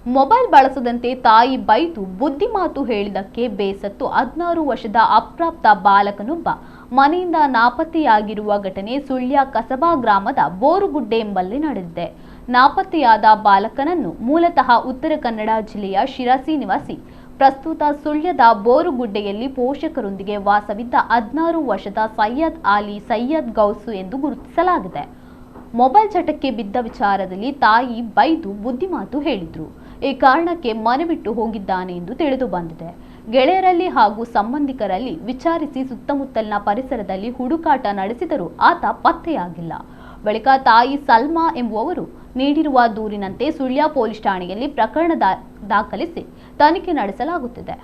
Mobile ಬಳಸದಂತೆ ತಾಯಿ ಬೈದು ಬುದ್ಧಿಮಾತು ಹೇಳಿದಕ್ಕೆ ಬೇಸತ್ತು 16 ವರ್ಷದ ಅಪ್ರಾಪ್ತ ಬಾಲಕನೊಬ್ಬ ಮನೆಯಿಂದ ನಾಪತ್ತೆಯಾಗಿರುವ ಘಟನೆ ಸುಳ್ಯ ಕಸಬಾ ಗ್ರಾಮದ ಬೋರುಗುಡ್ಡೆ ಎಂಬಲ್ಲಿ ನಡೆದಿದೆ. ನಾಪತ್ತೆಯಾದ ಬಾಲಕನನ್ನು ಮೂಲತಃ ಉತ್ತರ ಕನ್ನಡ ಜಿಲ್ಲೆಯ ಶಿರಸಿ ನಿವಾಸಿ, ಪ್ರಸ್ತುತ ಸುಳ್ಯದ ಬೋರುಗುಡ್ಡೆಯಲ್ಲಿ ಪೋಷಕರೊಂದಿಗೆ ವಾಸವಿದ್ದ 16 ವರ್ಷದ ಸೈಯದ್ ಅಲಿ ಸೈಯದ್ ಗೌಸು ಎಂದು ಗುರುತಿಸಲಾಗಿದೆ. ಮೊಬೈಲ್ ಚಟಕ್ಕೆ ಬಿದ್ದ ವಿಚಾರದಲ್ಲಿ ತಾಯಿ ಬೈದು ಬುದ್ಧಿಮಾತು ಹೇಳಿದ್ರು. ಈ ಕಾರಣಕ್ಕೆ ಮನೆ ಬಿಟ್ಟು ಹೋಗಿದ್ದಾನೆ ಎಂದು ತಿಳಿದು ಬಂದಿದೆ. ಗೆಳೆಯರಲ್ಲಿ ಹಾಗೂ ಸಂಬಂಧಿಕರಲ್ಲಿ ವಿಚಾರಿಸಿ ಸುತ್ತಮುತ್ತಲಿನ ಪರಿಸರದಲ್ಲಿ ಹುಡುಕಾಟ ನಡೆಸಿದರೂ ಆತ ಪತ್ತೆಯಾಗಿಲ್ಲ. ಬಳಿಕ ತಾಯಿ ಸಲ್ಮಾ ಎಂಬುವವರು ನೀಡಿರುವ ದೂರಿನಂತೆ ಸುಳ್ಯ ಪೊಲೀಸ್ ಠಾಣೆಯಲ್ಲಿ ಪ್ರಕರಣ ದಾಖಲಿಸಿ ತನಿಖೆ ನಡೆಸಲಾಗುತ್ತಿದೆ.